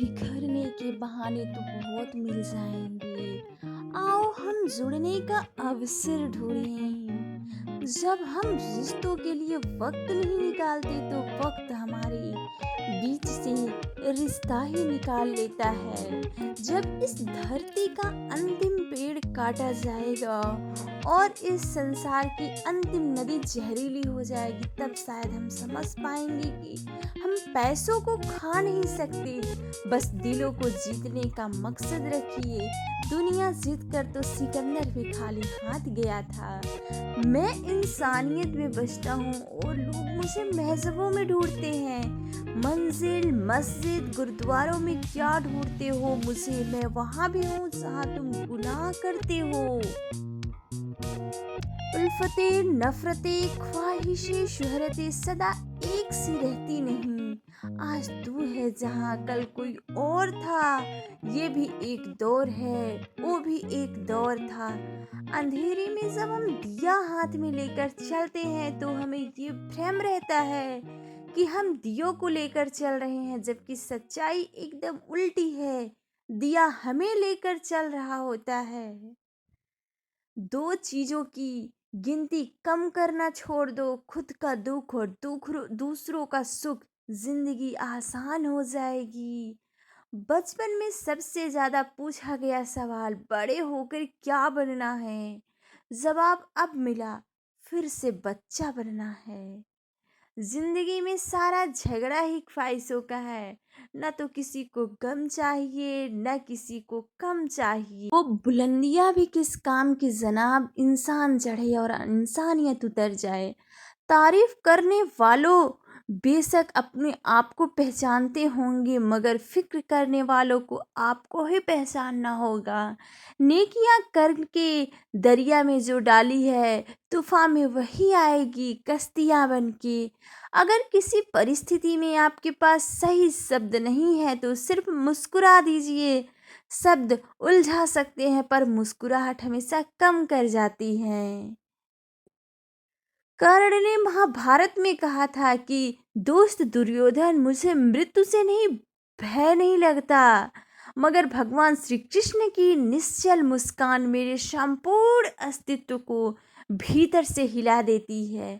बिखरने के बहाने तो बहुत मिल जाएंगे। आओ हम जुड़ने का अवसर ढूंढें। जब हम रिश्तों के लिए वक्त नहीं निकालते तो वक्त हमारे बीच से रिश्ता ही निकाल लेता है। जब इस धरती का अंतिम पेड़ काटा जाएगा और इस संसार की अंतिम नदी जहरीली हो जाएगी, तब शायद हम समझ पाएंगे कि हम पैसों को खा नहीं सकते, बस दिलों को जीतने का मकसद रखिए। दुनिया जीत कर तो सिकंदर भी खाली हाथ गया था। मैं इंसानियत में बसता हूँ और लोग मुझे महजबों में ढूंढते हैं। मंजिल मस्जिद गुरुद्वारों में क्या ढूंढते हो मुझे, मैं वहाँ भी हूँ जहाँ तुम गुनाह करते हो। उल्फतें नफरतें ख्वाहिशें शोहरतें सदा एक सी रहती नहीं। आज तू है जहाँ कल कोई और था। ये भी एक दौर है, वो भी एक दौर था। अंधेरे में जब हम दिया हाथ में लेकर चलते हैं तो हमें ये भ्रम रहता है कि हम दियों को लेकर चल रहे हैं, जबकि सच्चाई एकदम उल्टी है। दिया हमें लेकर चल रहा होता है। दो चीजों की गिनती कम करना छोड़ दो, खुद का दुख और दूसरों का सुख। जिंदगी आसान हो जाएगी। बचपन में सबसे ज्यादा पूछा गया सवाल, बड़े होकर क्या बनना है? जवाब अब मिला, फिर से बच्चा बनना है। जिंदगी में सारा झगड़ा ही ख्वाहिशों का है। न तो किसी को गम चाहिए न किसी को कम चाहिए। वो बुलंदियां भी किस काम की जनाब, इंसान चढ़े और इंसानियत उतर जाए। तारीफ करने वालों बेशक अपने आप को पहचानते होंगे, मगर फिक्र करने वालों को आपको ही पहचानना होगा। नेकियां करके दरिया में जो डाली है, तूफान में वही आएगी कश्तियां बन के। अगर किसी परिस्थिति में आपके पास सही शब्द नहीं है तो सिर्फ मुस्कुरा दीजिए। शब्द उलझा सकते हैं पर मुस्कुराहट हमेशा कम कर जाती है। कर्ण ने महाभारत में कहा था कि दोस्त दुर्योधन, मुझे मृत्यु से नहीं भय नहीं लगता, मगर भगवान श्री कृष्ण की निश्चल मुस्कान मेरे संपूर्ण अस्तित्व को भीतर से हिला देती है।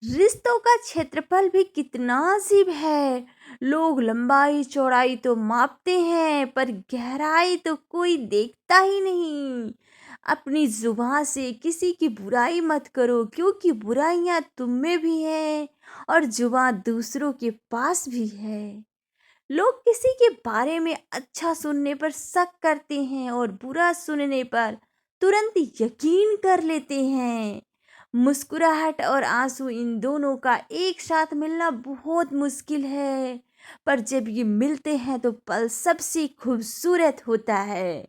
रिश्तों का क्षेत्रफल भी कितना अजीब है। लोग लंबाई चौड़ाई तो मापते हैं पर गहराई तो कोई देखता ही नहीं। अपनी जुबान से किसी की बुराई मत करो, क्योंकि बुराइयां तुम में भी है और जुबान दूसरों के पास भी है। लोग किसी के बारे में अच्छा सुनने पर शक करते हैं और बुरा सुनने पर तुरंत यकीन कर लेते हैं। मुस्कुराहट और आंसू, इन दोनों का एक साथ मिलना बहुत मुश्किल है, पर जब ये मिलते हैं तो पल सबसे खूबसूरत होता है।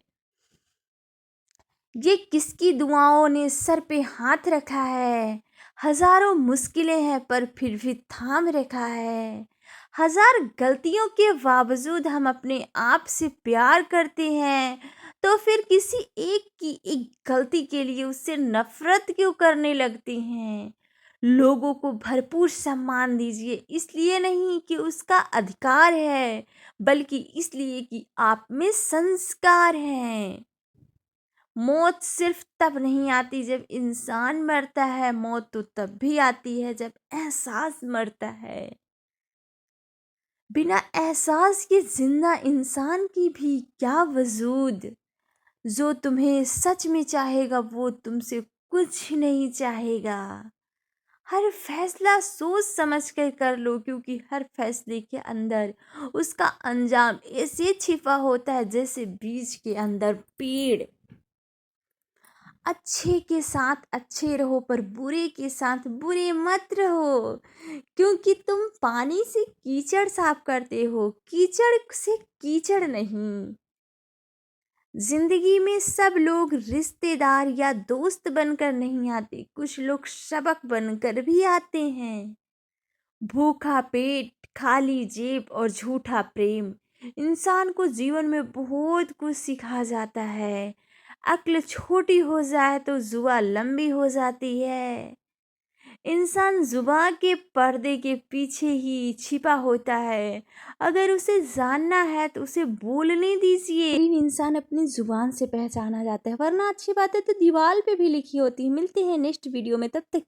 ये किसकी दुआओं ने सर पे हाथ रखा है। हजारों मुश्किलें हैं पर फिर भी थाम रखा है। हजार गलतियों के बावजूद हम अपने आप से प्यार करते हैं, तो फिर किसी एक की एक गलती के लिए उससे नफरत क्यों करने लगते हैं? लोगों को भरपूर सम्मान दीजिए, इसलिए नहीं कि उसका अधिकार है, बल्कि इसलिए कि आप में संस्कार हैं। मौत सिर्फ तब नहीं आती जब इंसान मरता है, मौत तो तब भी आती है जब एहसास मरता है। बिना एहसास के जिंदा इंसान की भी क्या वजूद। जो तुम्हें सच में चाहेगा वो तुमसे कुछ नहीं चाहेगा। हर फैसला सोच समझ कर लो, क्योंकि हर फैसले के अंदर उसका अंजाम ऐसे छिपा होता है जैसे बीज के अंदर पेड़। अच्छे के साथ अच्छे रहो पर बुरे के साथ बुरे मत रहो, क्योंकि तुम पानी से कीचड़ साफ करते हो, कीचड़ से कीचड़ नहीं। जिंदगी में सब लोग रिश्तेदार या दोस्त बनकर नहीं आते, कुछ लोग सबक बनकर भी आते हैं। भूखा पेट, खाली जेब और झूठा प्रेम इंसान को जीवन में बहुत कुछ सिखा जाता है। अक्ल छोटी हो जाए तो जुआ लंबी हो जाती है। इंसान जुबान के पर्दे के पीछे ही छिपा होता है। अगर उसे जानना है तो उसे बोलने दीजिए। इंसान अपनी जुबान से पहचाना जाता है, वरना अच्छी बातें तो दीवार पे भी लिखी होती है। मिलते हैं नेक्स्ट वीडियो में, तब तक